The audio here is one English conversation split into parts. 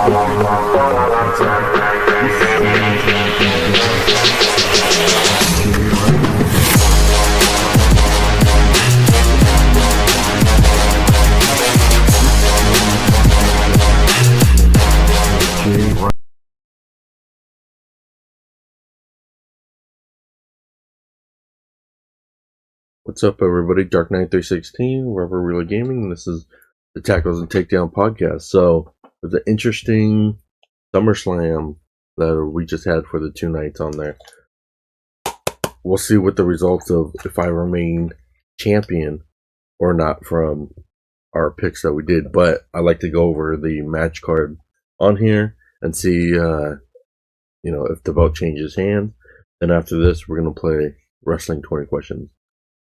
What's up, everybody? Dark Knight 316, Rubber Wheeler Gaming. This is the Tackles and Takedown podcast. So, there's an interesting SummerSlam that we just had for the 2 nights on there. We'll see what the results of if I remain champion or not from our picks that we did. But I like to go over the match card on here and see, if the belt changes hands. And after this, we're going to play Wrestling 20 Questions.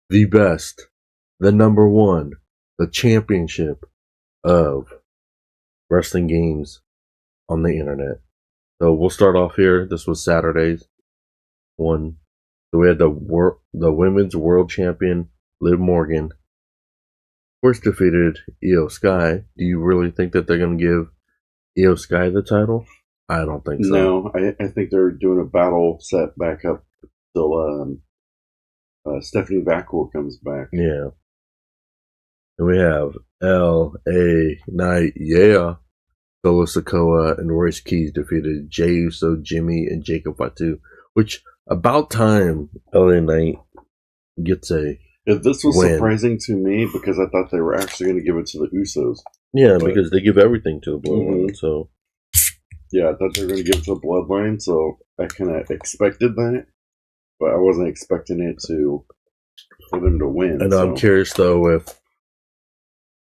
The best, the number one, the championship of wrestling games on the internet. So we'll start off here. This was Saturday's one. So we had the women's world champion, Liv Morgan. First defeated Io Sky. Do you really think that they're going to give Io Sky the title? I don't think so. No, I think they're doing a battle set back up till Stephanie Vaquer comes back. Yeah. And we have L.A. Knight, yeah. Solo Sikoa and Royce Keys defeated Jey Uso, Jimmy, and Jacob Fatu. Which, about time L.A. Knight gets a This was win. Surprising to me because I thought they were actually going to give it to the Usos. Yeah, because they give everything to the Bloodline, so... Yeah, I thought they were going to give it to the Bloodline, so I kind of expected that. But I wasn't expecting it for them to win. And I'm curious, though, if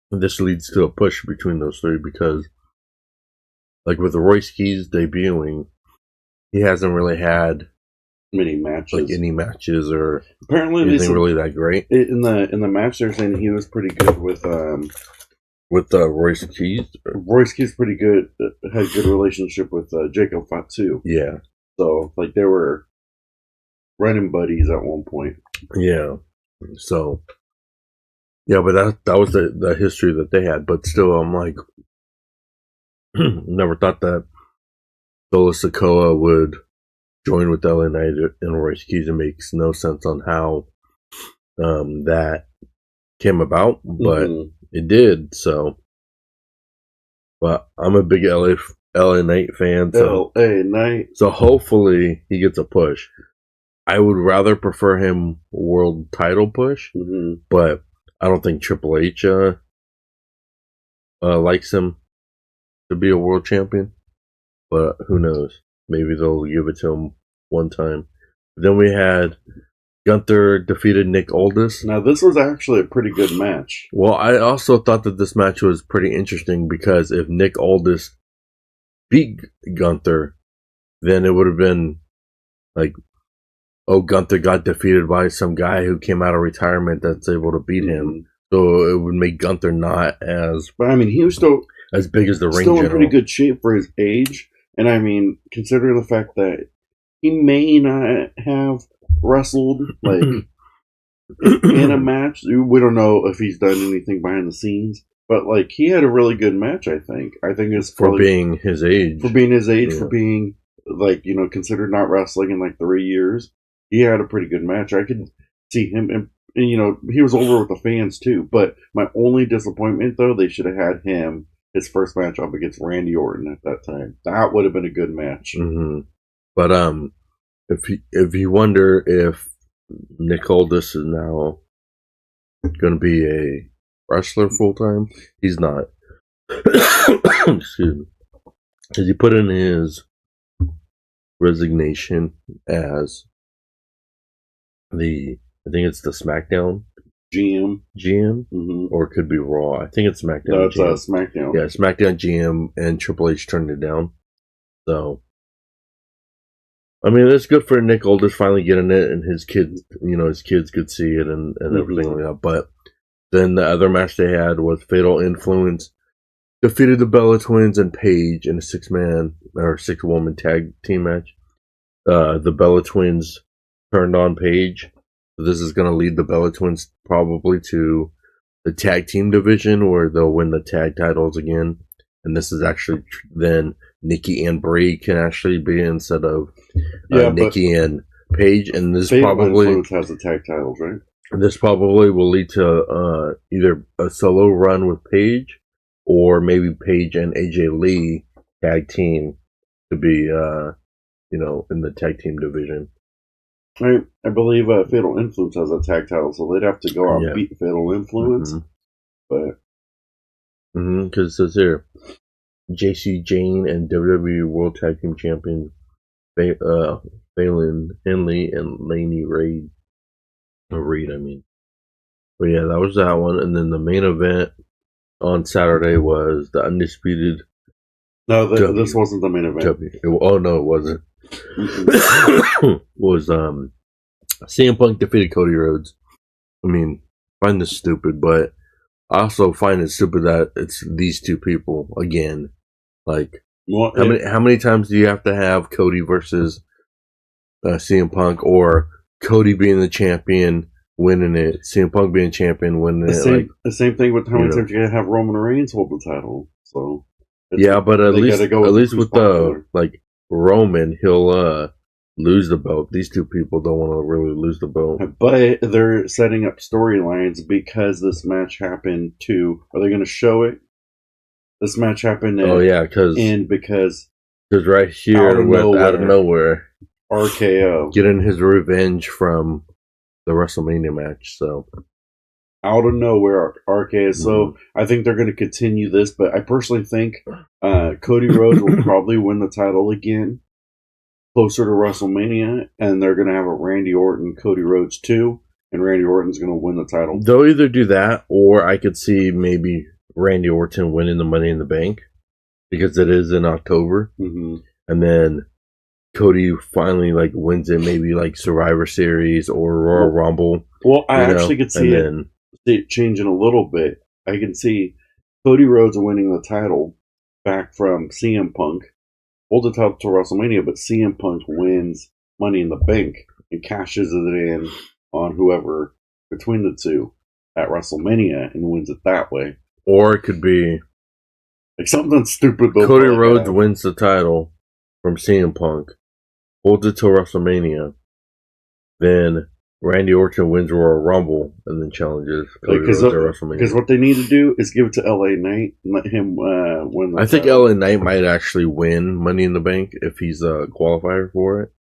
this leads to a push between those three, because, like, with the Royce Keys debuting, he hasn't really had many matches, any matches or apparently anything really that great. In the match, they're saying he was pretty good with Royce Keys. Royce Keys pretty good, had a good relationship with Jacob Fatu. Yeah. So, like, they were running buddies at one point. Yeah. So, yeah, but that was the history that they had. But still, I'm like, never thought that Solo Sikoa would join with LA Knight and Royce Keys. It makes no sense on how that came about, but it did. So, but I'm a big LA Knight fan. So, LA Knight. So hopefully he gets a push. I would rather prefer him world title push, but I don't think Triple H likes him to be a world champion. But who knows? Maybe they'll give it to him one time. Then we had Gunther defeated Nick Aldis. Now, this was actually a pretty good match. Well, I also thought that this match was pretty interesting because if Nick Aldis beat Gunther, then it would have been like, oh, Gunther got defeated by some guy who came out of retirement that's able to beat him. So it would make Gunther not as... But, I mean, he was still... as big as the ring general. Still in pretty good shape for his age. And, I mean, considering the fact that he may not have wrestled, like, in a match. We don't know if he's done anything behind the scenes. But, like, he had a really good match, I think. I think it's for being his age. For being his age, for being, like, considered not wrestling in, like, 3 years. He had a pretty good match. I could see him, and he was over with the fans too. But my only disappointment, though, they should have had him his first match up against Randy Orton at that time. That would have been a good match. But if you wonder if Nick Aldis is now going to be a wrestler full time, he's not. Excuse me. Because he put in his resignation as I think it's the SmackDown GM, or it could be Raw. I think it's SmackDown. No, it's SmackDown. Yeah, SmackDown GM, and Triple H turned it down. So, I mean, it's good for Nick Aldis finally getting it, and his kids could see it and everything like that. But then the other match they had was Fatal Influence defeated the Bella Twins and Paige in a 6-woman tag team match. The Bella Twins turned on Paige. So this is going to lead the Bella Twins probably to the tag team division where they'll win the tag titles again. and this is actually then Nikki and Brie can actually be instead of Nikki and Paige, and this probably has the tag titles, right? This probably will lead to either a solo run with Paige, or maybe Paige and AJ Lee tag team to be in the tag team division. I believe Fatal Influence has a tag title, so they'd have to go out and beat Fatal Influence. But because it says here, JC Jane and WWE World Tag Team Champion Phelan Henley and Laney Reid. I mean. But yeah, that was that one. And then the main event on Saturday was the Undisputed. No, this wasn't the main event. Oh, no, it wasn't. Was CM Punk defeated Cody Rhodes. I mean, I find this stupid, but I also find it stupid that it's these two people again. Like, how many times do you have to have Cody versus CM Punk, or Cody being the champion, winning it, CM Punk being champion, winning it? The same thing with how many times you gotta have Roman Reigns hold the title. So yeah, but at least with the Roman, he'll lose the belt. These two people don't want to really lose the belt. But they're setting up storylines because this match happened too. Are they going to show it? This match happened. Because right here, out of nowhere, RKO getting his revenge from the WrestleMania match. So out of nowhere, RKO. So I think they're going to continue this, but I personally think Cody Rhodes will probably win the title again closer to WrestleMania, and they're going to have a Randy Orton, Cody Rhodes 2, and Randy Orton's going to win the title. They'll either do that, or I could see maybe Randy Orton winning the Money in the Bank, because it is in October, and then Cody finally wins it, maybe Survivor Series or Royal Rumble. Well, I actually could see it changing a little bit. I can see Cody Rhodes winning the title back from CM Punk, hold the title to WrestleMania, but CM Punk wins Money in the Bank and cashes it in on whoever between the two at WrestleMania and wins it that way. Or it could be something stupid. Cody Rhodes wins the title from CM Punk, holds it till WrestleMania, then Randy Orton wins Royal Rumble and then challenges Cody Rhodes at WrestleMania. Because what they need to do is give it to LA Knight and let him win. I think LA Knight might actually win Money in the Bank if he's a qualifier for it,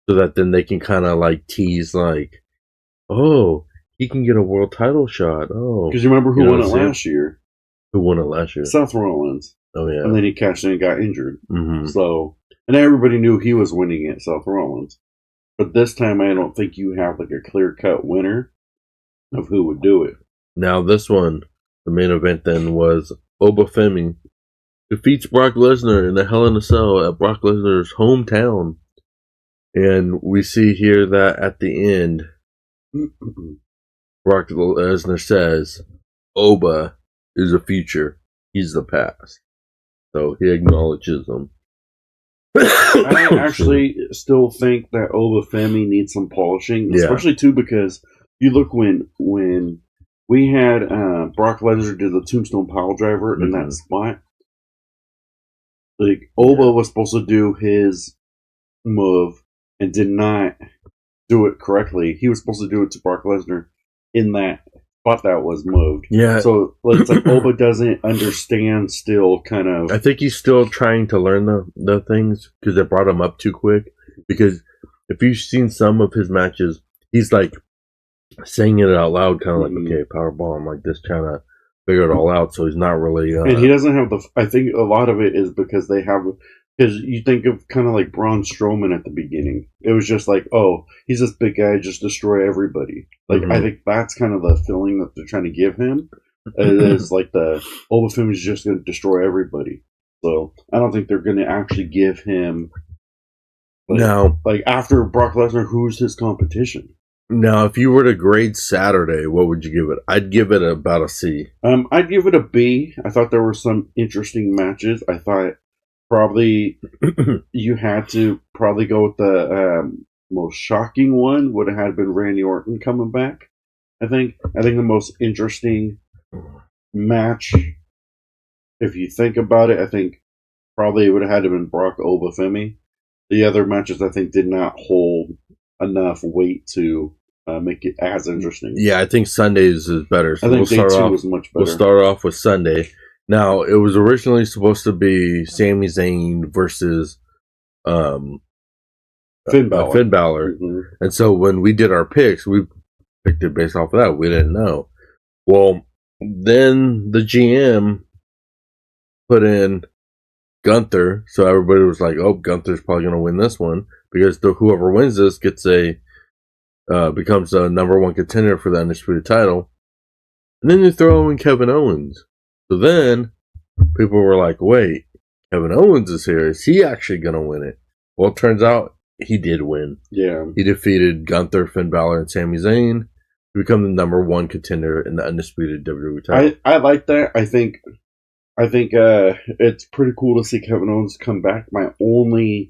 so that then they can kind of tease oh, he can get a world title shot. Oh, because you remember who won it last year? Who won it last year? Seth Rollins. Oh yeah, and then he cashed in and got injured. So, and everybody knew he was winning it, Seth Rollins. But this time, I don't think you have a clear-cut winner of who would do it. Now, this one, the main event then was Obafemi defeats Brock Lesnar in the Hell in a Cell at Brock Lesnar's hometown. And we see here that at the end, Brock Lesnar says, Oba is the future, he's the past. So he acknowledges him. I actually still think that Obafemi needs some polishing, especially too because you look when we had Brock Lesnar do the Tombstone Piledriver in that spot. Oba was supposed to do his move and did not do it correctly. He was supposed to do it to Brock Lesnar in that spot that was moved. Yeah. So it's Oba doesn't understand still, kind of. I think he's still trying to learn the things because they brought him up too quick. Because if you've seen some of his matches, he's saying it out loud, kind of okay, powerbomb, this, trying to figure it all out. So he's not really. And he doesn't have I think a lot of it is because they have. Because you think of kind of like Braun Strowman at the beginning. It was just oh, he's this big guy, just destroy everybody. I think that's kind of the feeling that they're trying to give him. It is the Obafemi is just going to destroy everybody. So I don't think they're going to actually give him. After Brock Lesnar, who's his competition? Now, if you were to grade Saturday, what would you give it? I'd give it about a C. I'd give it a B. I thought there were some interesting matches. I thought probably you had to probably go with the most shocking one would have been Randy Orton coming back. I think the most interesting match if you think about it, I think probably it would have had to have been Brock Obafemi. The other matches, I think, did not hold enough weight to make it as interesting. Yeah, I think Sundays is better. So I think day 2 was much better. We'll start off with Sunday. Now, it was originally supposed to be Sami Zayn versus Finn Balor. Mm-hmm. And so when we did our picks, we picked it based off of that. We didn't know. Well, then the GM put in Gunther, so everybody was like, "Oh, Gunther's probably going to win this one because whoever wins this gets becomes a number 1 contender for the undisputed title." And then you throw in Kevin Owens. So then people were like, "Wait, Kevin Owens is here. Is he actually going to win it?" Well, it turns out he did win. Yeah, he defeated Gunther, Finn Balor, and Sami Zayn to become the number 1 contender in the undisputed WWE title. I like that. I think it's pretty cool to see Kevin Owens come back. My only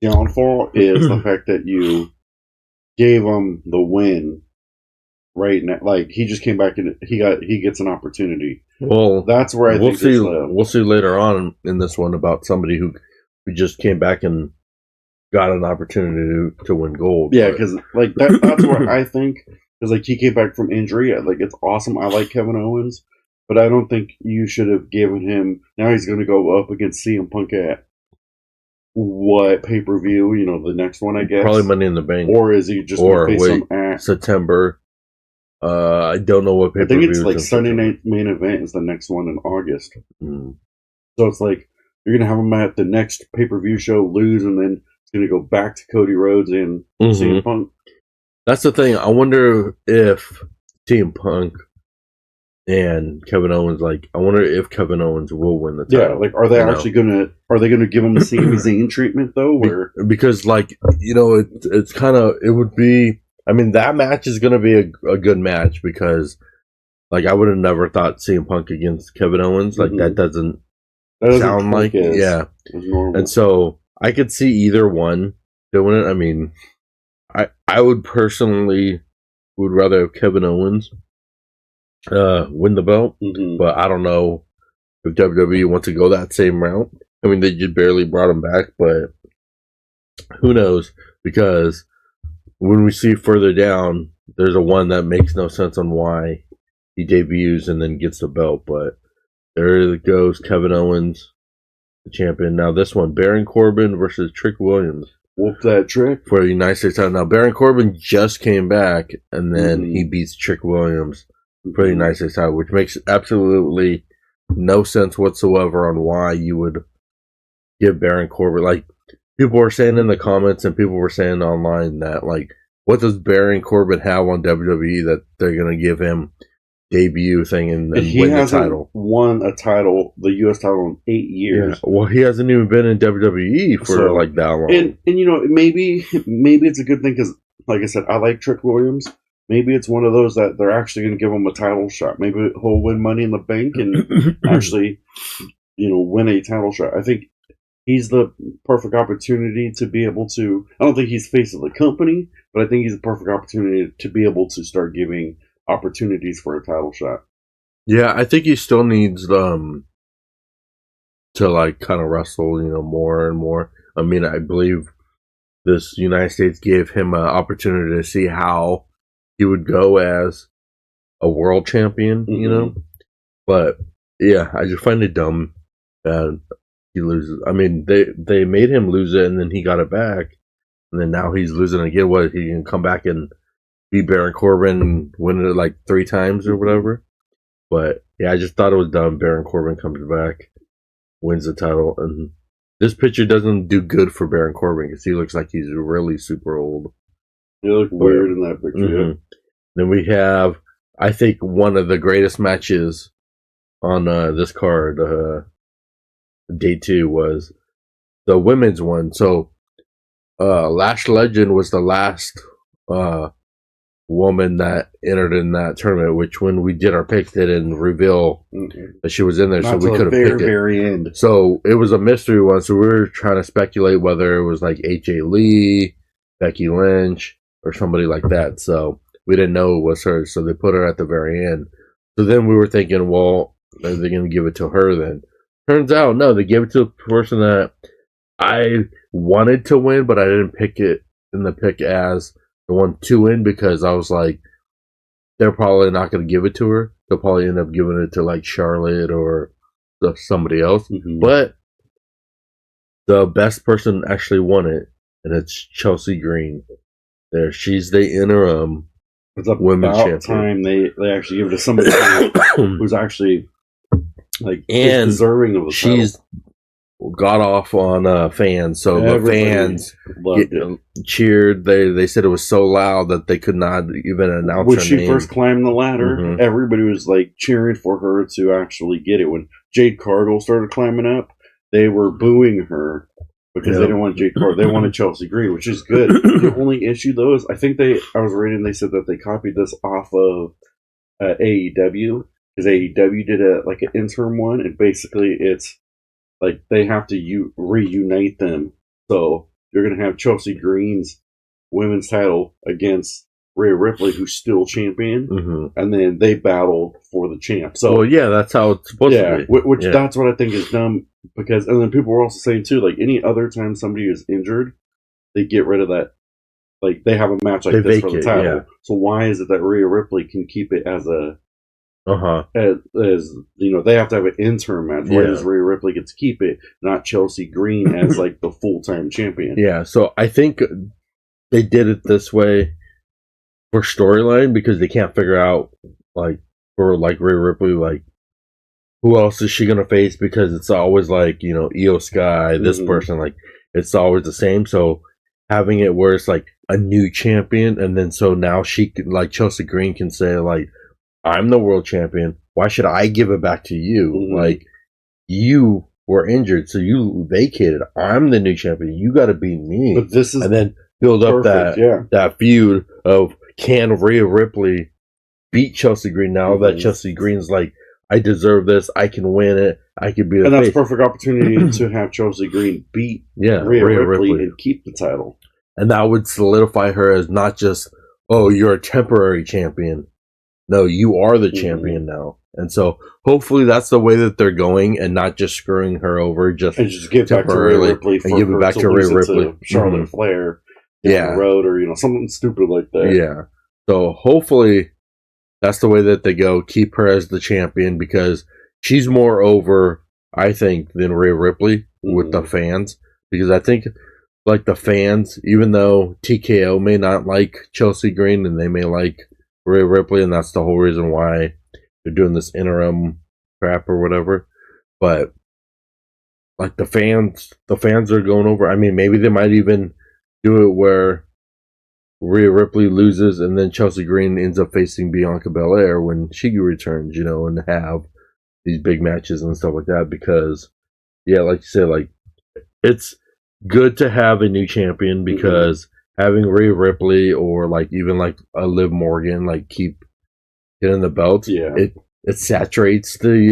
downfall is the fact that you gave him the win right now. Like, he just came back and he gets an opportunity. Well, that's where we'll see later on in this one about somebody who just came back and got an opportunity to win gold. Yeah, because like that's where I think, because like he came back from injury. Like, it's awesome. I like Kevin Owens. But I don't think you should have given him. Now he's going to go up against CM Punk at what pay-per-view? You know, the next one, I guess. Probably Money in the Bank. Or is he just going to face him at September? I don't know what pay-per-view. I think it's like Sunday Night Main Event is the next one in August. Mm. So it's like you're going to have him at the next pay-per-view show, lose, and then it's going to go back to Cody Rhodes and CM Punk. That's the thing. I wonder if CM Punk and Kevin Owens, I wonder if Kevin Owens will win the title. Yeah, like, are they actually gonna give him the Sami Zayn treatment though? Because it's kind of, it would be. I mean, that match is gonna be a good match because, I would have never thought CM Punk against Kevin Owens. That doesn't sound like it. Yeah, and so I could see either one doing it. I mean, I would personally would rather have Kevin Owens win the belt, but I don't know if WWE wants to go that same route. I mean, they just barely brought him back, but who knows? Because when we see further down, there's a one that makes no sense on why he debuts and then gets the belt, but there it goes, Kevin Owens, the champion. Now this one, Baron Corbin versus Trick Williams. Whoop that trick. For the United States title. Now, Baron Corbin just came back, and then he beats Trick Williams for the United States title, which makes absolutely no sense whatsoever on why you would give Baron Corbin. People were saying in the comments and people were saying online that, what does Baron Corbin have on WWE that they're going to give him debut thing and win the title? He hasn't won a title, the U.S. title, in 8 years. Yeah. Well, he hasn't even been in WWE for that long. And maybe it's a good thing because, like I said, I like Trick Williams. Maybe it's one of those that they're actually going to give him a title shot. Maybe he'll win Money in the Bank and actually, win a title shot. I think he's the perfect opportunity to be able to. I don't think he's face of the company, but I think he's the perfect opportunity to be able to start giving opportunities for a title shot. Yeah, I think he still needs to kind of wrestle, more and more. I mean, I believe this United States gave him an opportunity to see how he would go as a world champion, But yeah, I just find it dumb that he loses. I mean, they made him lose it, and then he got it back, and then now he's losing again. What, he can come back and beat Baron Corbin and win it 3 times or whatever? But yeah, I just thought it was dumb. Baron Corbin comes back, wins the title, and this picture doesn't do good for Baron Corbin because he looks like he's really super old. He looked weird in that picture. Yeah. Then we have, I think, one of the greatest matches on this card. Day 2 was the women's one. So Lash Legend was the last woman that entered in that tournament, which when we did our picks, they didn't reveal that she was in there, so we could have picked it. Very end. So it was a mystery one, so we were trying to speculate whether it was AJ Lee, Becky Lynch, or somebody like that. So we didn't know it was her, so they put her at the very end. So then we were thinking, well, are they going to give it to her then? Turns out, no, they gave it to a person that I wanted to win, but I didn't pick it in the pick as the one to win because I was like, they're probably not going to give it to her. They'll probably end up giving it to like Charlotte or somebody else. Mm-hmm. But the best person actually won it, and it's Chelsea Green. There, she's the interim It's about women's champion. time they actually give it to somebody who's actually like and deserving of the she's title. Got off on fans, so Everybody the fans cheered. They said it was so loud that they could not even announce when her she name. first climbed the ladder. Everybody was like cheering for her to actually get it. When Jade Cargill started climbing up, they were booing her because they didn't want Jade Cargill. They wanted Chelsea Green, which is good. The only issue though is I was reading they said that they copied this off of AEW because AEW did an interim one, and basically it's like they have to reunite them. So you're going to have Chelsea Green's women's title against Rhea Ripley, who's still champion, and then they battle for the champ. So, well, yeah, that's how it's supposed to be. Which that's what I think is dumb because, and then people were also saying too, like any other time somebody is injured, they get rid of that. Like they have a match like this for the title. Yeah. So why is it that Rhea Ripley can keep it as a as they have to have an interim match. Why does Rhea Ripley get to keep it, not Chelsea Green as like the full-time champion? Yeah, so I think they did it this way for storyline because they can't figure out for Rhea Ripley, like who else is she gonna face, because it's always like Io Sky, this person, like it's always the same. So having it where it's like a new champion, and then so now she can, like Chelsea Green can say like, I'm the world champion. Why should I give it back to you? Like, you were injured, so you vacated. I'm the new champion. You got to beat me. But this is and then build up that feud of, can Rhea Ripley beat Chelsea Green now that Chelsea Green's like, I deserve this. I can win it. I can be the face. That's a perfect opportunity to have Chelsea Green beat Rhea Ripley and keep the title. And that would solidify her as not just, oh, you're a temporary champion. No, you are the champion now. And so hopefully that's the way that they're going, and not just screwing her over and just give back to Rhea Ripley and give it back to Rhea Ripley, Charlotte Flair down the road, or something stupid like that. Yeah. So hopefully that's the way that they go. Keep her as the champion because she's more over, I think, than Rhea Ripley with the fans. Because I think like the fans, even though TKO may not like Chelsea Green and they may like Rhea Ripley, and that's the whole reason why they're doing this interim crap or whatever. But like the fans are going over. I mean, maybe they might even do it where Rhea Ripley loses and then Chelsea Green ends up facing Bianca Belair when she returns, and have these big matches and stuff like that. Because, yeah, like you said, like it's good to have a new champion because having Rhea Ripley or like even like a Liv Morgan like keep getting the belt, it saturates the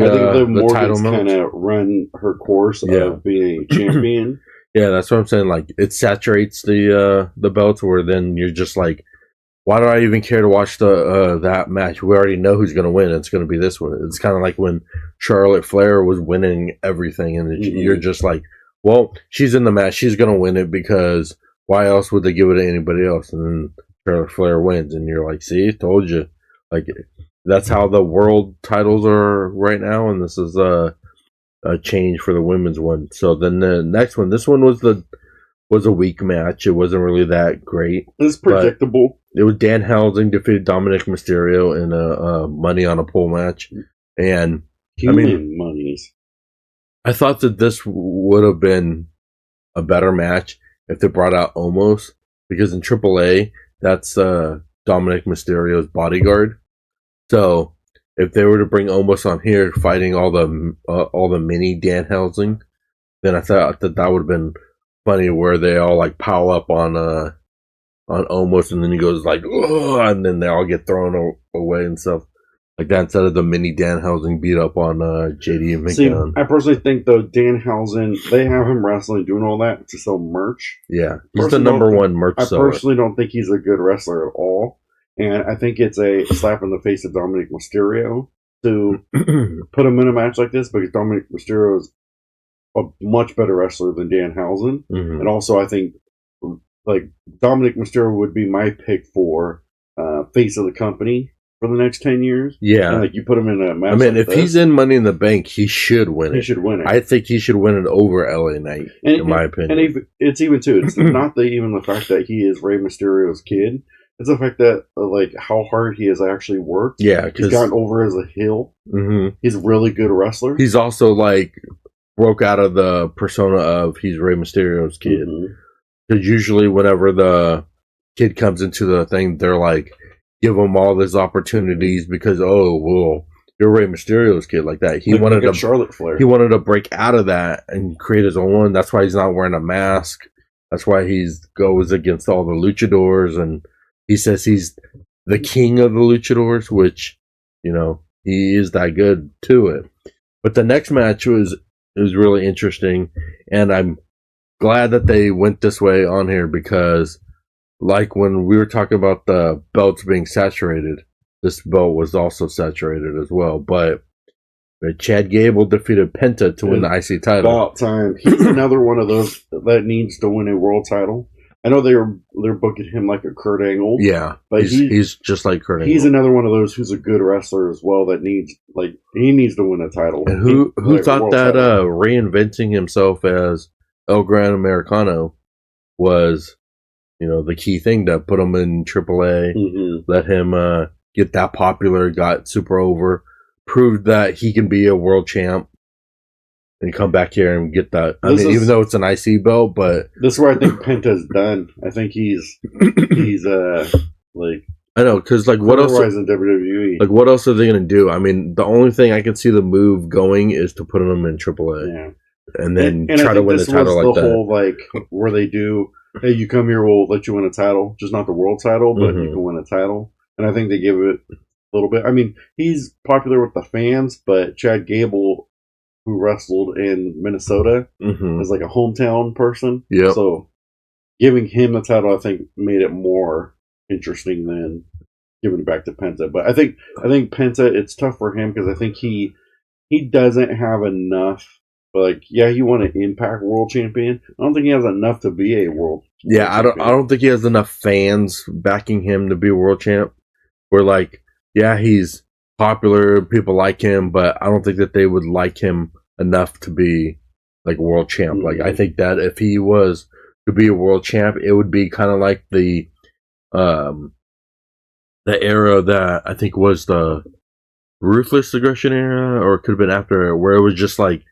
title match. Kind of run her course of being a champion. Yeah, that's what I'm saying. Like it saturates the belt, where then you're just like, why do I even care to watch that match? We already know who's going to win. It's going to be this one. It's kind of like when Charlotte Flair was winning everything, and you're just like, well, she's in the match. She's going to win it because why else would they give it to anybody else? And then Charlotte Flair wins, and you're like, see, told you. Like, that's how the world titles are right now, and this is a change for the women's one. So then the next one, this one was a weak match. It wasn't really that great. It's predictable. It was Danhausen defeated Dominic Mysterio in a money on a pole match, and monies. I thought that this would have been a better match if they brought out Omos, because in AAA, that's Dominic Mysterio's bodyguard. So if they were to bring Omos on here fighting all the mini Danhausen, then I thought that would have been funny, where they all like pile up on Omos, and then he goes like, ugh, and then they all get thrown away and stuff like that, instead of the mini Danhausen beat up on JD and McDonald. I personally think though Danhausen, they have him wrestling, doing all that to sell merch. Yeah, he's the number one merch seller. I personally don't think he's a good wrestler at all, and I think it's a slap in the face of Dominic Mysterio to put him in a match like this, because Dominic Mysterio is a much better wrestler than Danhausen. Mm-hmm. And also, I think like Dominic Mysterio would be my pick for face of the company for the next 10 years. Yeah. And like you put him in a match. I mean, if he's in Money in the Bank, he should win it. He should win it. I think he should win it over LA Knight, in my opinion. And it's even too. It's not even the fact that he is Rey Mysterio's kid. It's the fact that like how hard he has actually worked. Yeah, he's gotten over as a heel. Mm-hmm. He's a really good wrestler. He's also like broke out of the persona of he's Rey Mysterio's kid. Because usually whenever the kid comes into the thing, they're like, give him all these opportunities because, oh, well, you're Rey Mysterio's kid like that. He wanted to Charlotte Flair. He wanted to break out of that and create his own one. That's why he's not wearing a mask. That's why he goes against all the luchadors, and he says he's the king of the luchadors, which, you know, he is that good to it. But the next match was really interesting, and I'm glad that they went this way on here because, like when we were talking about the belts being saturated, this belt was also saturated as well. But Chad Gable defeated Penta to win the IC title. About time. He's another one of those that needs to win a world title. I know they're booking him like a Kurt Angle. Yeah, but he's just like Kurt Angle. He's another one of those who's a good wrestler as well that needs to win a title. And who thought that reinventing himself as El Gran Americano was, you know, the key thing to put him in AAA, let him get that popular, got super over, proved that he can be a world champ, and come back here and get that. Even though it's an IC belt, but this is where I think Penta's done. I think he's like, I know, because like what else in WWE? Like what else are they gonna do? I mean, the only thing I can see the move going is to put him in AAA, and then try to win the title like that. Whole like where they do, hey, you come here, we'll let you win a title, just not the world title, but you can win a title. And I think they give it a little bit. I mean, he's popular with the fans, but Chad Gable, who wrestled in Minnesota, is like a hometown person. Yeah. So giving him the title, I think, made it more interesting than giving it back to Penta. But I think Penta, it's tough for him because I think he doesn't have enough. Like, yeah, he won an Impact World Champion. I don't think he has enough to be a world. I don't think he has enough fans backing him to be a world champ. Where like, yeah, he's popular, people like him, but I don't think that they would like him enough to be like world champ. Like, I think that if he was to be a world champ, it would be kind of like the era that I think was the Ruthless Aggression era, or it could have been after, where it was just like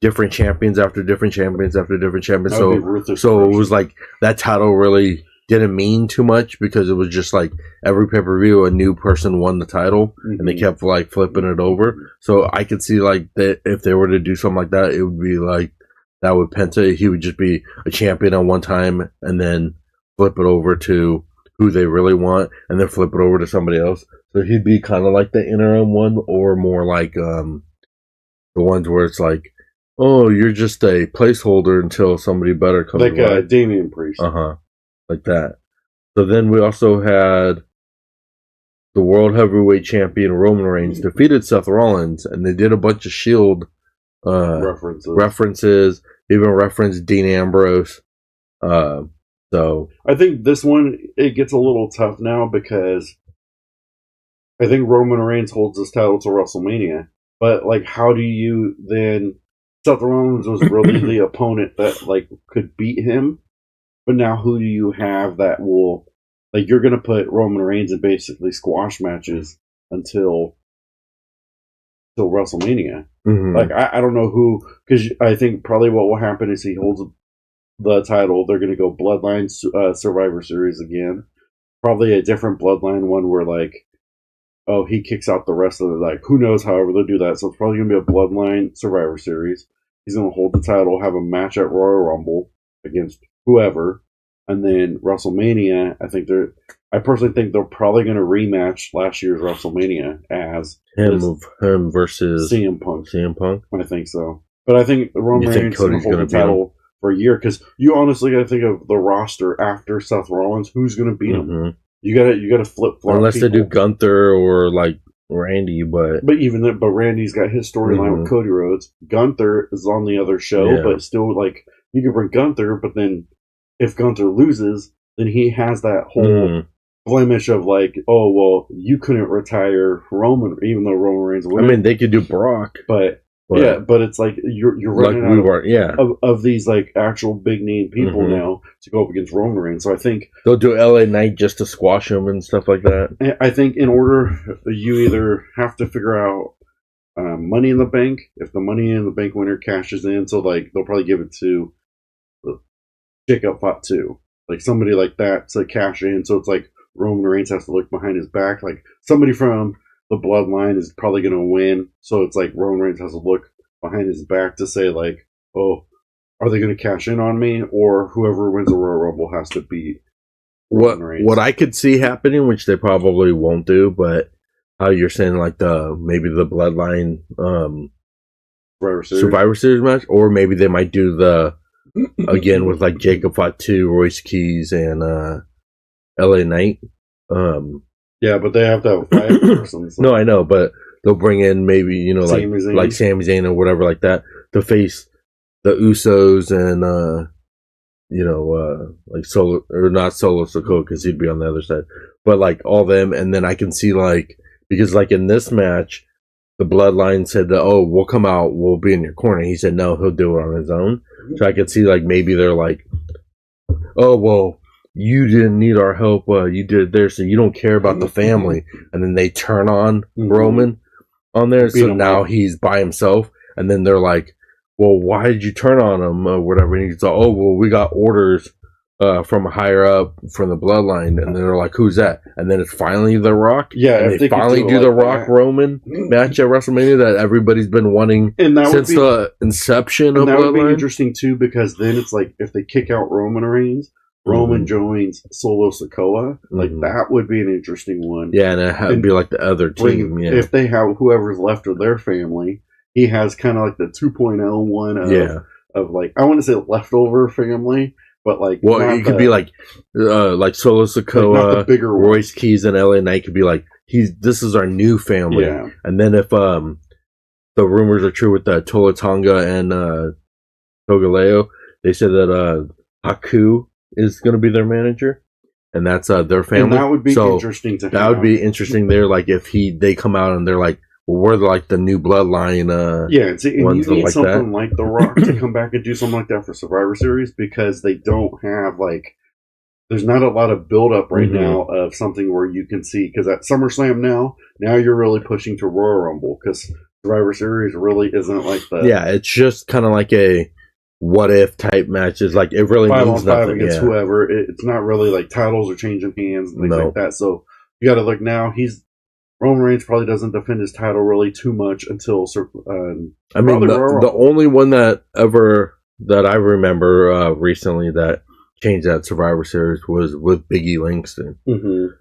different champions after different champions after different champions. So it was like that title really didn't mean too much because it was just like every pay-per-view a new person won the title and they kept like flipping it over. So I could see like that if they were to do something like that, it would be like that with Penta. He would just be a champion at one time and then flip it over to who they really want and then flip it over to somebody else. So he'd be kind of like the interim one, or more like the ones where it's like, oh, you're just a placeholder until somebody better comes along. Like Damian Priest. Like that. So then we also had the World Heavyweight Champion Roman Reigns defeated Seth Rollins, and they did a bunch of Shield references, even referenced Dean Ambrose. So I think this one, it gets a little tough now because I think Roman Reigns holds his title to WrestleMania. But like, how do you then? Seth Rollins was really the opponent that like could beat him. But now who do you have that will, like, you're going to put Roman Reigns in basically squash matches until WrestleMania. Like, I don't know who, because I think probably what will happen is he holds the title. They're going to go Bloodline Survivor Series again. Probably a different Bloodline one where, like, oh, he kicks out the rest of the, like, who knows, however they'll do that. So it's probably going to be a Bloodline Survivor Series. He's going to hold the title, have a match at Royal Rumble against whoever, and then WrestleMania. I personally think they're probably going to rematch last year's WrestleMania as him versus CM Punk. I think so, but I think Roman Reigns is going to hold the title for a year because you honestly got to think of the roster after Seth Rollins. Who's going to beat him? You got to flip flop. Unless they do Gunther or like Randy, but Randy's got his storyline with Cody Rhodes. Gunther is on the other show, but still, like, you can bring Gunther, but then if Gunther loses, then he has that whole blemish of like, oh well, you couldn't retire Roman, even though Roman Reigns won. I mean, they could do Brock, but it's like you're running out of these like actual big name people now to go up against Roman Reigns. So I think they'll do LA Knight just to squash him and stuff like that. I think in order, you either have to figure out Money in the Bank. If the Money in the Bank winner cashes in, so like they'll probably give it to Jacob Fatu, like somebody like that to cash in. So it's like Roman Reigns has to look behind his back, like somebody from the bloodline is probably going to win. So it's like Roman Reigns has to look behind his back to say like, oh, are they going to cash in on me? Or whoever wins the Royal Rumble has to beat Roman Reigns. What I could see happening, which they probably won't do, but how you're saying like maybe the bloodline Survivor Series match, or maybe they might do the again with like Jacob Fatu, Royce Keys, and LA Knight. Yeah, but they have to have 5 persons. No, I know, but they'll bring in maybe, like Sami Zayn or whatever like that to face the Usos and, like Solo, or not Solo Sikoa because he'd be on the other side, but like all them. And then I can see like, because like in this match, the Bloodline said that, oh, we'll come out, we'll be in your corner. He said, no, he'll do it on his own. So I could see like maybe they're like, oh, well, you didn't need our help, you did there, so you don't care about the family. And then they turn on Roman on there, so now he's by himself. And then they're like, well, why did you turn on him, or whatever? And he's like, oh, well, we got orders from higher up from the bloodline. And they're like, who's that? And then it's finally The Rock. Yeah, and they finally do the Rock Roman match at WrestleMania that everybody's been wanting since the inception of Bloodline. That would be interesting too, because then it's like if they kick out Roman Reigns, Roman joins Solo Sikoa. Like, that would be an interesting one. Yeah, and it would be like the other team. Yeah. If they have whoever's left of their family, he has kind of like the 2.0 one of like, I want to say leftover family, but like... Well, it could be like Solo Sikoa, like bigger Royce Keys, and LA Knight could be like, this is our new family. Yeah. And then if the rumors are true with Tola Tonga and Togaleo, they said that Haku is going to be their manager, and that's their family. And that would be interesting to have. That would be interesting there, like if they come out and they're like, well, we're like the new bloodline and you need like something like The Rock to come back and do something like that for Survivor Series, because they don't have like, there's not a lot of build up right now of something where you can see, because at SummerSlam now you're really pushing to Royal Rumble, because Survivor Series really isn't like the... Yeah, it's just kind of like a what if type matches. Like, it really means nothing against whoever. It's not really like titles are changing hands and things like that. So you got to look now. Roman Reigns probably doesn't defend his title really too much until. I mean, the only one that I remember recently that changed that Survivor Series was with Big E Langston,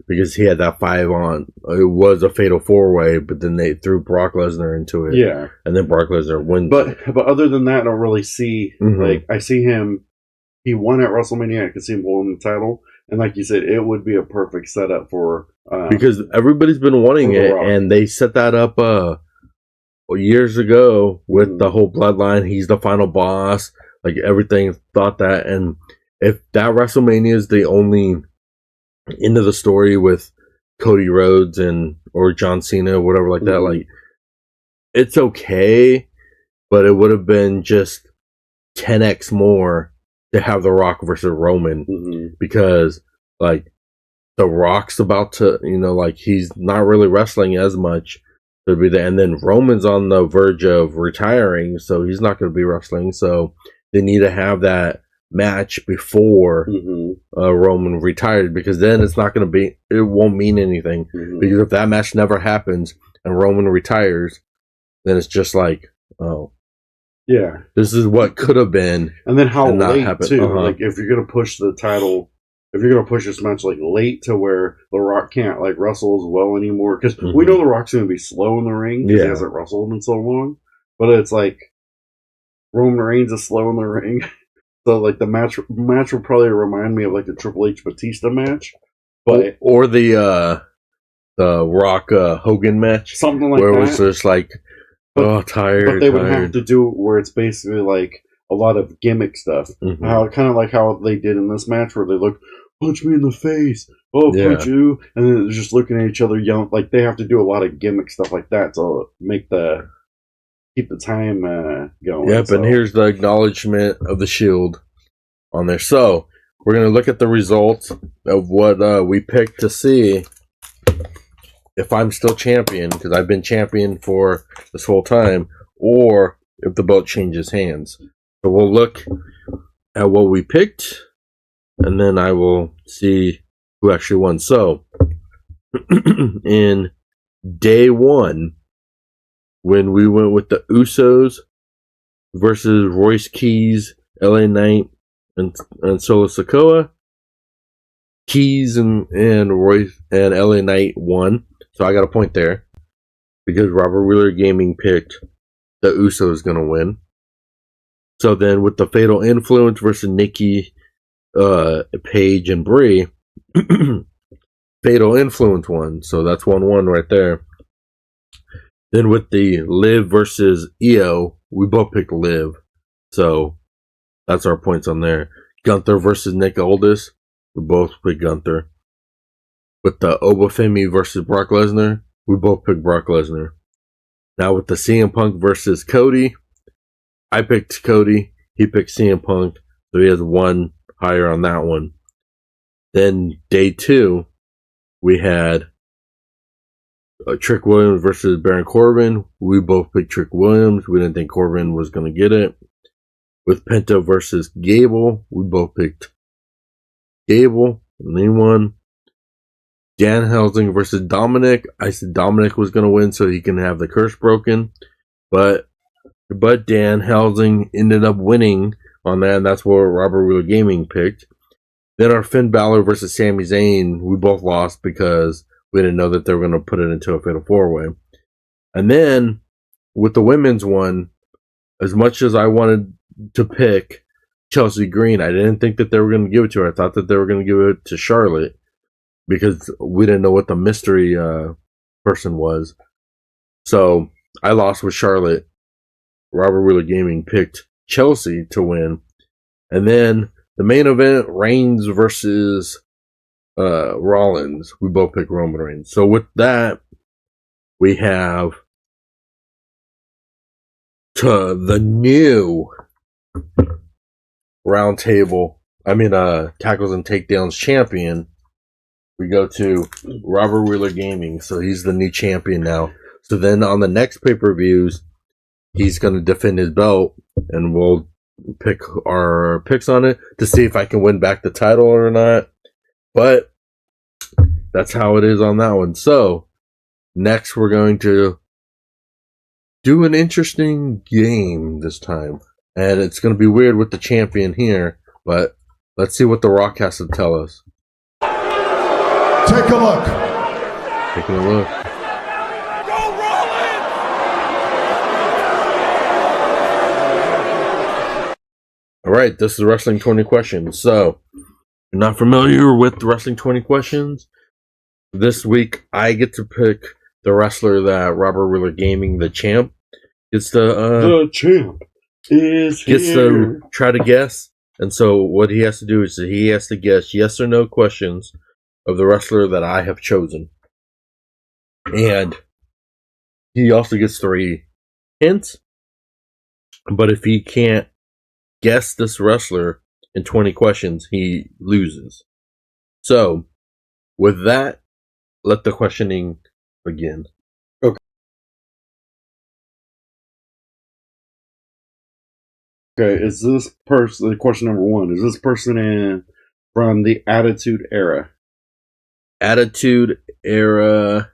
because he had that 5 on. It was a fatal 4-way, but then they threw Brock Lesnar into it. Yeah, and then Brock Lesnar wins. But other than that, I don't really see like, I see him. He won at WrestleMania. I could see him holding the title, and like you said, it would be a perfect setup for because everybody's been wanting it, and they set that up years ago with the whole bloodline. He's the final boss. Like, everything thought that, and if that WrestleMania is the only end of the story with Cody Rhodes or John Cena, whatever like that, like, it's okay, but it would have been just 10x more to have The Rock versus Roman, because like The Rock's about to, like, he's not really wrestling as much to be there, and then Roman's on the verge of retiring, so he's not going to be wrestling, so they need to have that match before Roman retired, because then it's not going to be, it won't mean anything, because if that match never happens and Roman retires, then it's just like, oh yeah, this is what could have been, and then how late too. Like, if you're going to push the title, if you're going to push this match like late to where The Rock can't like wrestle as well anymore, because we know The Rock's going to be slow in the ring because he hasn't wrestled in so long, but it's like Roman Reigns is slow in the ring. So like the match will probably remind me of like the Triple H Batista match, but or the the Rock Hogan match, something like where that. it was just like, tired. But they would have to do it where it's basically like a lot of gimmick stuff. Mm-hmm. Kind of like how they did in this match, where they look, punch me in the face, punch you, and then they're just looking at each other, yelling. Like they have to do a lot of gimmick stuff like that to keep the time going. Yep, so. And here's the acknowledgement of the Shield on there. So we're gonna look at the results of what we picked to see if I'm still champion, because I've been champion for this whole time, or if the belt changes hands. So we'll look at what we picked, and then I will see who actually won. So in day one, when we went with the Usos versus Royce Keys, LA Knight, and Solo Sikoa, Keys and Royce and LA Knight won. So I got a point there, because Robert Wheeler Gaming picked the Usos going to win. So then with the Fatal Influence versus Nikki, Paige, and Brie, Fatal Influence won. So that's 1-1 right there. Then with the Liv versus Io, we both picked Liv. So that's our points on there. Gunther versus Nick Aldis, we both picked Gunther. With the Obafemi versus Brock Lesnar, we both picked Brock Lesnar. Now with the CM Punk versus Cody, I picked Cody, he picked CM Punk, so he has one higher on that one. Then day two, we had Trick Williams versus Baron Corbin. We both picked Trick Williams. We didn't think Corbin was going to get it. With Penta versus Gable, we both picked Gable, and he won. Dan Helsing versus Dominic. I said Dominic was going to win so he can have the curse broken. But Dan Helsing ended up winning on that, and that's what Robert Wheeler Gaming picked. Then our Finn Balor versus Sami Zayn, we both lost because we didn't know that they were going to put it into a fatal four-way. And then with the women's one, as much as I wanted to pick Chelsea Green, I didn't think that they were going to give it to her. I thought that they were going to give it to Charlotte, because we didn't know what the mystery person was. So I lost with Charlotte. Robert Wheeler Gaming picked Chelsea to win. And then the main event, Reigns versus Rollins. We both picked Roman Reigns. So with that, we have the new Tackles and Takedowns champion. We go to Robert Wheeler Gaming, so he's the new champion now. So then on the next pay-per-views, he's going to defend his belt, and we'll pick our picks on it to see if I can win back the title or not. But that's how it is on that one. So next we're going to do an interesting game this time, and it's going to be weird with the champion here, but let's see what The Rock has to tell us. Take a look. Taking a look. Go Rollins! All right, this is Wrestling 20 Questions. So, if you're not familiar with Wrestling 20 Questions, this week I get to pick the wrestler that Robert Wheeler Gaming, the champ, gets to the champ is gets here. to try to guess. And so what he has to do is that he has to guess yes or no questions of the wrestler that I have chosen. And he also gets 3 hints. But if he can't guess this wrestler in 20 questions, he loses. So, with that, let the questioning begin. Okay, is this person, question number 1, is this person from the Attitude Era? Attitude Era.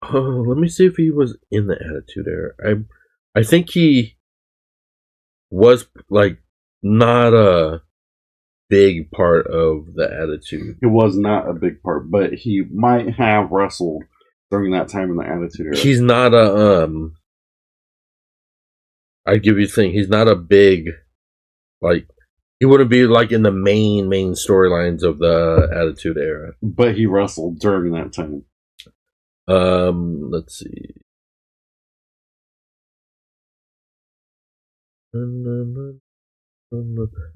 Oh, let me see if he was in the Attitude Era. I think he was not a big part of the Attitude. He was not a big part, but he might have wrestled during that time in the Attitude Era. He's not a I give you a thing. He's not a big He wouldn't be like in the main storylines of the Attitude Era. But he wrestled during that time. Let's see.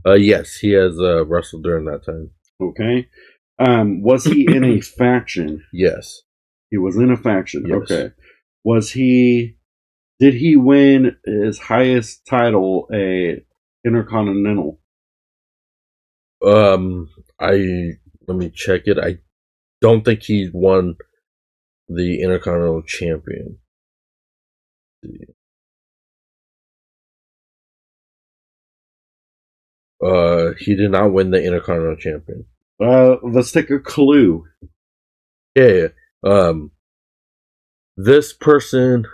Yes, he has wrestled during that time. Okay. Was he in a faction? Yes. He was in a faction. Yes. Okay. Did he win his highest title, a Intercontinental? Let me check it. I don't think he won the Intercontinental Champion. He did not win the Intercontinental Champion. Let's take a clue. Yeah. This person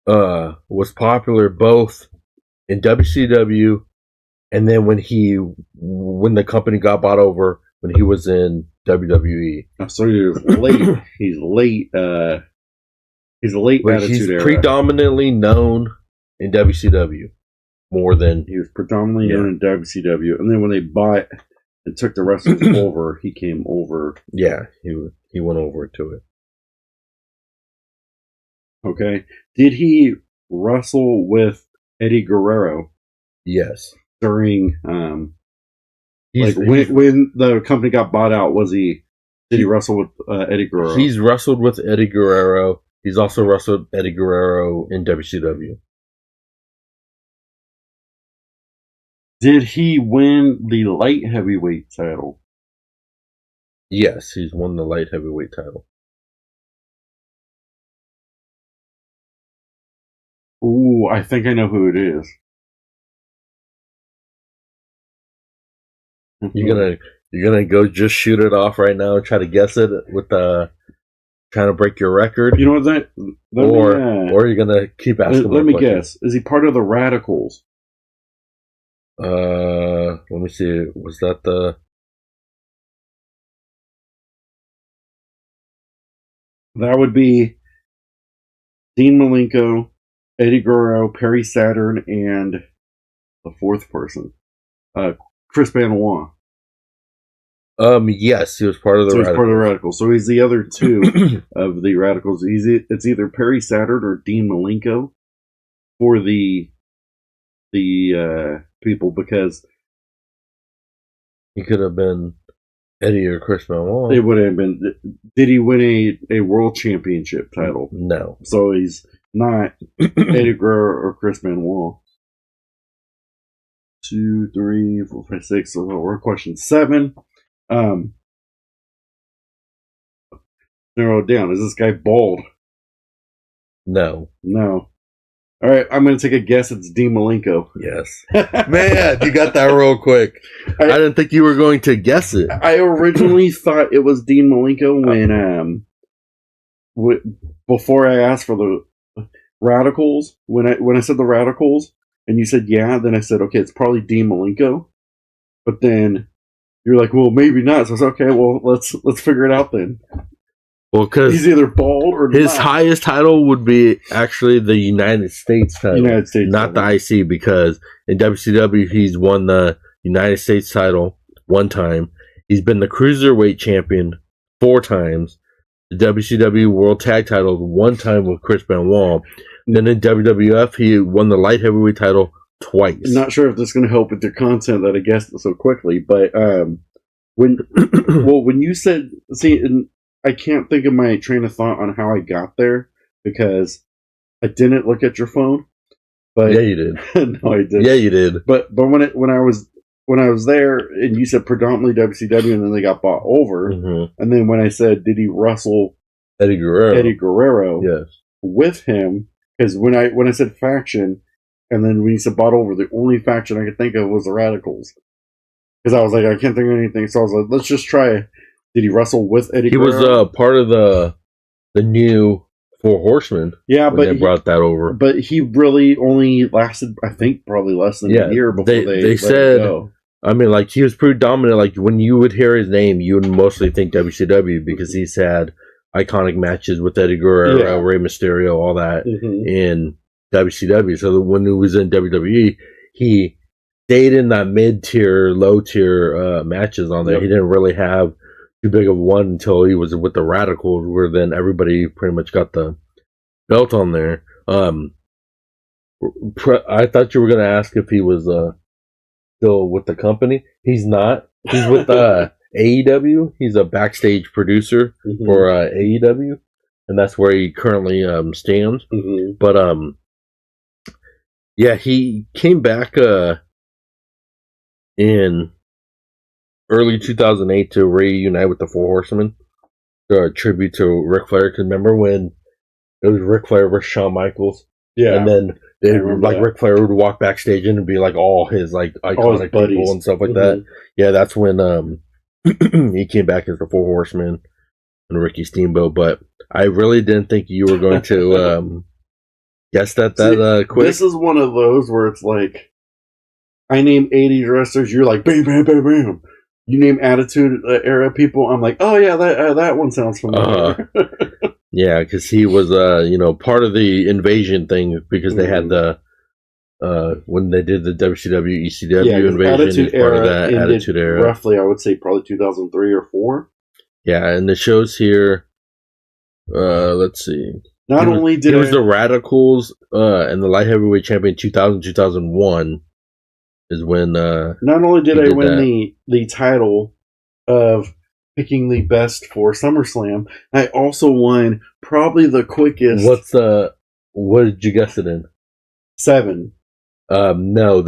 was popular both in WCW and then when the company got bought over when he was in WWE. So he's late. He's late. He's a late Attitude He's Era. predominantly known in WCW more than He was predominantly known in WCW, and then when they bought and took the wrestlers over, he came over. Yeah, he went over to it. Okay. Did he wrestle with Eddie Guerrero? Yes. During when the company got bought out, did he wrestle with Eddie Guerrero? He's wrestled with Eddie Guerrero. He's also wrestled Eddie Guerrero in WCW. Did he win the light heavyweight title? Yes, he's won the light heavyweight title. Ooh, I think I know who it is. You're gonna go just shoot it off right now and try to guess it with trying to break your record. You know what or you're gonna keep asking. Let me guess. Is he part of the Radicals? Let me see. Was that the? That would be Dean Malenko, Eddie Guerrero, Perry Saturn, and the fourth person, Chris Benoit. Yes, he was part of the. So he's part of the Radicals. So he's the other two of the Radicals. It's either Perry Saturn or Dean Malenko for the people, because he could have been Eddie or Chris Benoit. It would have been. Did he win a world championship title? No. So he's not Eddie Guerrero or Chris Benoit. 2, 3, 4, 5, 6. So we're at question 7. Narrow it down. Is this guy bald? No. No. All right, I'm going to take a guess. It's Dean Malenko. Yes. Man, you got that real quick. I didn't think you were going to guess it. I originally thought it was Dean Malenko when before I asked for the Radicals. When I said the Radicals, and you said yeah, then I said okay, it's probably Dean Malenko. But then you're like, well, maybe not. So I was okay. Well, let's figure it out then. Well, because he's either bald or his not. highest title would be actually the United States title, not the IC, because in WCW he's won the United States title 1 time. He's been the Cruiserweight champion 4 times. The WCW World Tag title 1 time with Chris Benoit. Then in WWF he won the light heavyweight title twice. I'm not sure if this is going to help with your content that I guessed it so quickly, but when you said, and I can't think of my train of thought on how I got there because I didn't look at your phone. But yeah, you did. No, I didn't. Yeah, you did. But when I was there and you said predominantly WCW and then they got bought over, and then when I said did he wrestle Eddie Guerrero? Yes, with him, because when I said faction and then when you said bought over, the only faction I could think of was the Radicals. Because I was like, I can't think of anything, so I was like, let's just try. Did he wrestle with Eddie Guerrero? He was part of the new 4 Horsemen. Yeah, but they brought that over. But he really only lasted, I think, probably less than a year before they said. Go. I mean, like, he was pretty dominant. Like, when you would hear his name, you would mostly think WCW because he's had iconic matches with Eddie Guerrero, Rey Mysterio, all that in WCW. So when he was in WWE, he stayed in that mid-tier, low-tier matches on there. Yep. He didn't really have too big of one until he was with the Radicals, where then everybody pretty much got the belt on there. I thought you were going to ask if he was still with the company. He's not. He's with AEW. He's a backstage producer for AEW, and that's where he currently stands. Mm-hmm. But yeah, he came back in early 2008 to reunite with the Four Horsemen, tribute to Ric Flair. Cause remember when it was Ric Flair versus Shawn Michaels? Yeah, and then they like that. Ric Flair would walk backstage and it'd be like all his like iconic buddies. people and stuff like that. Yeah, that's when he came back as the Four Horsemen and Ricky Steamboat. But I really didn't think you were going to guess that quick. This is one of those where it's like, I name 80s wrestlers, you're like, bam, bam, bam, bam. You name Attitude Era people, I'm like, oh yeah, that one sounds familiar. Yeah, because he was, part of the invasion thing because they had the when they did the WCW ECW invasion. Attitude Part of Era that Attitude Era, roughly, I would say probably 2003 or 4. Yeah, and the shows here. Let's see. Not only did it was the Radicals and the light heavyweight champion 2000-2001 is when. Not only did I win the title of picking the best for SummerSlam, I also won probably the quickest. What did you guess it in? 7. No,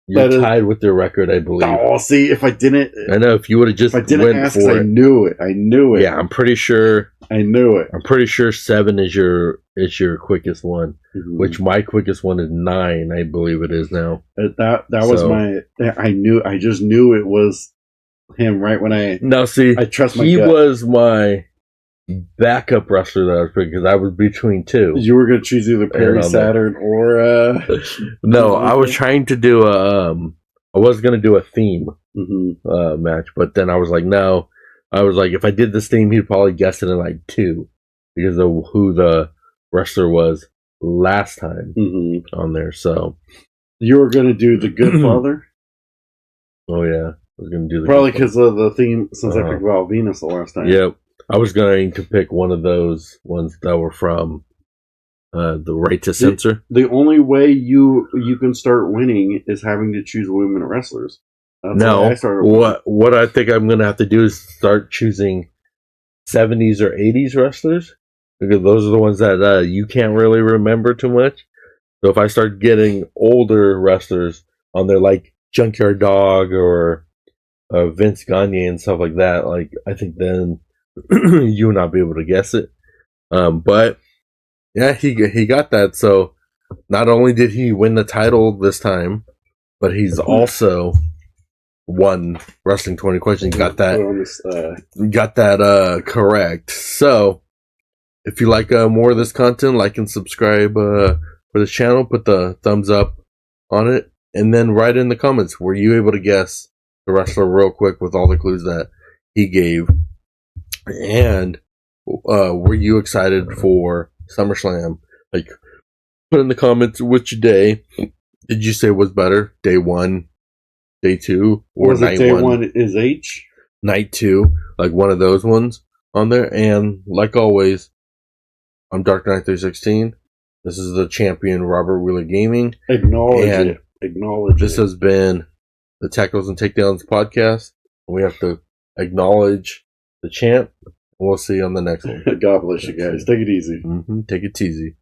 you're tied with your record, I believe. Oh, see, if I didn't, I know if you would have just if I didn't ask, I knew it. I knew it. Yeah, I'm pretty sure. I knew it. I'm pretty sure 7 is your quickest one, which my quickest one is 9. I believe it is now. That was my. I just knew it was him right when I. Now see, I trust my he gut. was my backup wrestler that I was picking because I was between 2. You were going to choose either Perry Saturn or. No, I was trying to do I was going to do a theme match, but then I was like, no. I was like, if I did this theme, he'd probably guess it in like 2 because of who the wrestler was last time on there. So you were going to do the Good Father. Oh yeah, I was going to do the probably because of the theme since I picked Val Venus the last time. Yep, I was going to pick one of those ones that were from the Right to Censor. The only way you can start winning is having to choose women wrestlers. That's what I think I'm going to have to do is start choosing 70s or 80s wrestlers because those are the ones that you can't really remember too much. So if I start getting older wrestlers on there like Junkyard Dog or Vince Gagne and stuff like that, like I think then you will not be able to guess it. But yeah, he got that. So not only did he win the title this time, but he's also won Wrestling 20 Questions. Got that correct. So if you like more of this content, like and subscribe for this channel. Put the thumbs up on it, and then write in the comments, were you able to guess the wrestler real quick with all the clues that he gave, and were you excited for SummerSlam? Like, put in the comments which day did you say was better, day 1, day 2, or was night it day 1? 1 is H, night 2, like one of those ones on there. And like always, I'm Dark Knight 316. This is the champion, Robert Wheeler Gaming. Acknowledge This has been the Tackles and Takedowns podcast. We have to acknowledge the champ. We'll see you on the next one. God bless you guys. Take it easy. Take it easy.